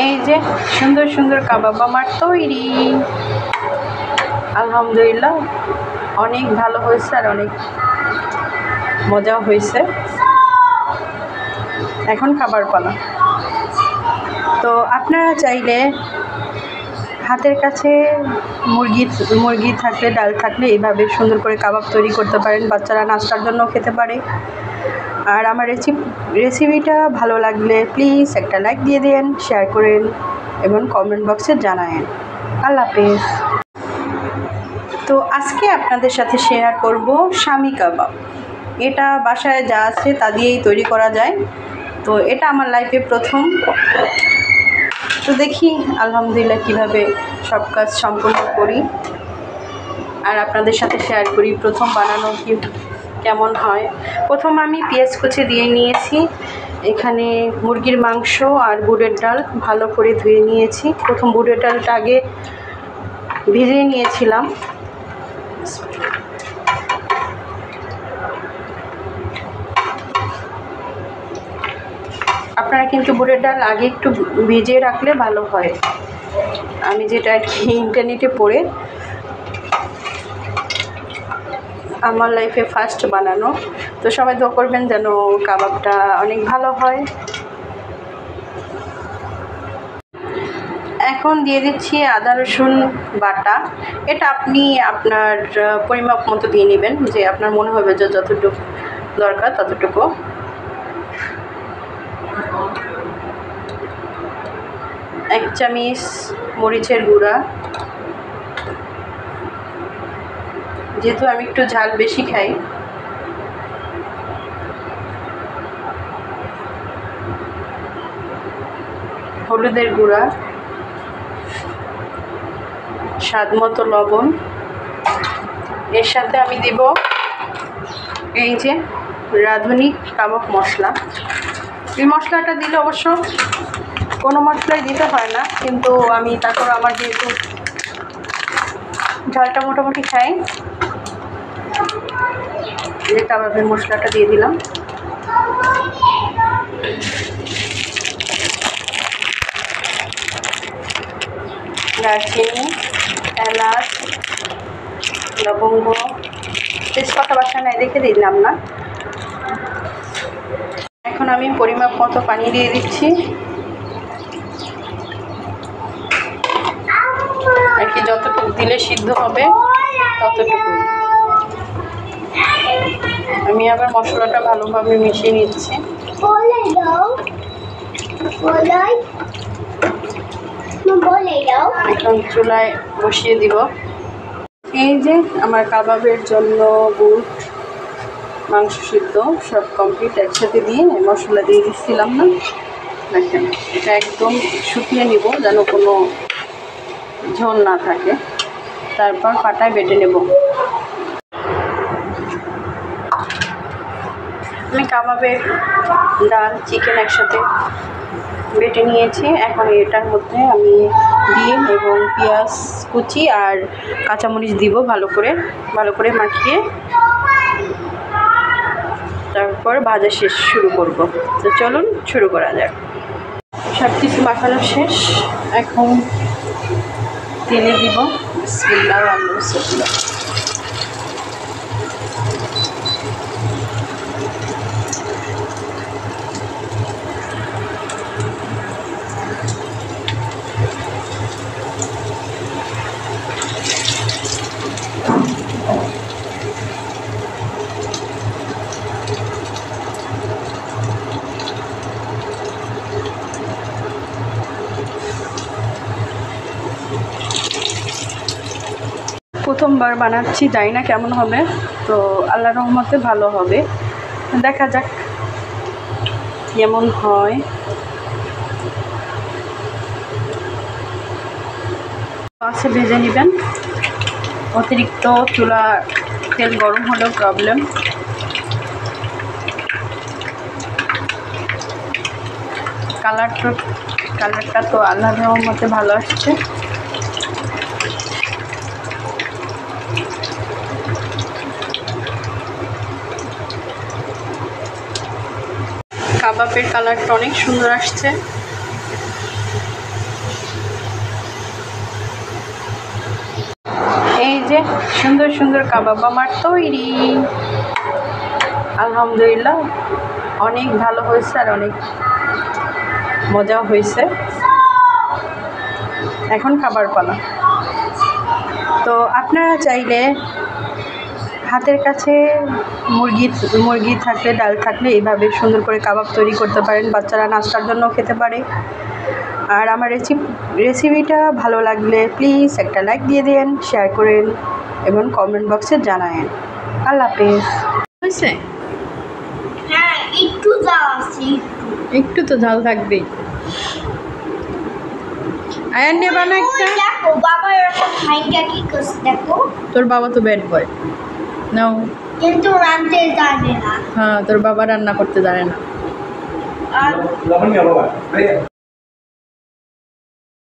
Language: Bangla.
এই যে সুন্দর সুন্দর কাবাব আমার তৈরি। আলহামদুলিল্লাহ অনেক ভালো হয়েছে আর অনেক মজাও হয়েছে। এখন খাবার পালা। তো আপনারা চাইলে হাতের কাছে মুরগি থাকলে, ডাল থাকলে এইভাবে সুন্দর করে কাবাব তৈরি করতে পারেন। বাচ্চারা নাস্তার জন্য খেতে পারে। আর আমার রেসিপিটা ভালো লাগলে প্লিজ একটা লাইক দিয়ে দেন, শেয়ার করেন এবং কমেন্ট বক্সে জানায়েন। আল্লাহ হাফেজ। তো আজকে আপনাদের সাথে শেয়ার করব শামি কাবাব। এটা বাসায় যা আছে তা দিয়েই তৈরি করা যায়। তো এটা আমার লাইফে প্রথম। তো দেখি আলহামদুলিল্লাহ কীভাবে সব কাজ সম্পূর্ণ করি আর আপনাদের সাথে শেয়ার করি প্রথম বানানো কেমন হয়। প্রথম আমি পেঁয়াজ কুচি দিয়ে নিয়েছি। এখানে মুরগির মাংস আর বুটের ডাল ভালো করে ধুয়ে নিয়েছি। প্রথম বুটের ডালটা আগে ভিজিয়ে নিয়েছিলাম। আপনারা কিন্তু বুটের ডাল আগে একটু ভিজিয়ে রাখলে ভালো হয়। আমি যেটা আর কি ইন্টারনেটে পড়ে আমার লাইফে ফার্স্ট বানানো। তো সবাই দোয়া করবেন যেন কাবাবটা অনেক ভালো হয়। এখন দিয়ে দিচ্ছি আদা রসুন বাটা। এটা আপনি আপনার পরিমাপ মতো দিয়ে নেবেন, যে আপনার মনে হবে যে যতটুকু দরকার ততটুকু। এক চামচ মরিচের গুঁড়া, যেহেতু আমি একটু ঝাল বেশি খাই। হলুদের গুঁড়া, স্বাদ মতো লবণ। এর সাথে আমি দেব এই যে রাঁধুনি কাবাব মশলা। এই মশলাটা দিলে অবশ্য কোনো মশলাই দিতে হয় না, কিন্তু আমি তারপর আমার যেহেতু ঝালটা মোটামুটি খাই, যে কাবাবের মশলাটা দিয়ে দিলাম। দারচিনি, এলাচ, লবঙ্গ, তেজপাতা বাসা নাই দেখে দিলাম না। এখন আমি পরিমাপ মতো পানি দিয়ে দিচ্ছি আর কি, যতটুকু দিলে সিদ্ধ হবে ততটুকু। আমি আবার মশলাটা ভালোভাবে মিশিয়ে নিচ্ছি। এখন চুলায় বসিয়ে দিব। এই যে আমার কাবাবের জন্য বুট, মাংস সিদ্ধ সব কমপ্লিট একসাথে দিয়ে মশলা দিয়ে দিচ্ছিলাম না। দেখেন এটা একদম শুকিয়ে নিব যেন কোনো ঝোল না থাকে। তারপর পাটায় বেটে নেব। আমি কাবাবের ডাল, চিকেন একসাথে বেটে নিয়েছি। এখন এটার মধ্যে আমি ডিম এবং পেঁয়াজ কুচি আর কাঁচামরিচ দিব ভালো করে মাখিয়ে, তারপর ভাজা শুরু করব। তো চলুন শুরু করা যাক। সব কিছু মাখানো শেষ, এখন তেলে দিব। বিসমিল্লাহ আলহামদুলিল্লাহ। প্রথমবার বানাচ্ছি, জানি না কেমন হবে। তো আল্লাহর রহমতে ভালো হবে, দেখা যাক কেমন হয়। আছে ভেজে নেবেন। অতিরিক্ত চুলা তেল গরম হলেও প্রবলেম। কালারটা তো আল্লাহর রহমতে ভালো আসছে। কাবাবের কালারটা অনেক সুন্দর আসছে। যে সুন্দর সুন্দর কাবাব আমার তৈরি। আলহামদুলিল্লাহ অনেক ভালো হয়েছে আর অনেক মজাও হয়েছে। এখন খাবার পালা। তো আপনারা চাইলে হাতের কাছে মুরগি থাকলে, ডাল থাকলে এইভাবে সুন্দর করে কাবাব তৈরি করতে পারেন। বাচ্চারা নাস্তার জন্য খেতে পারে। আর আমার রেসিপিটা ভালো লাগলে প্লিজ একটা লাইক দিয়ে দেন, শেয়ার করেন এবং কমেন্ট বক্সে জানায়েন। আল্লাহ হাফেজ। হয়েছে? হ্যাঁ, একটু জাল আছে। একটু তো ঝাল থাকবেই। আয়ান নে বানা একটা। দেখো বাবা এরকম ভাইটা কি করছে দেখো। তোর বাবা তো ব্যাড বয়। নাও। কিন্তু রাঁধতে জানে না। হ্যাঁ, তোর বাবা রান্না করতে জানে না। আর লবণ বাবা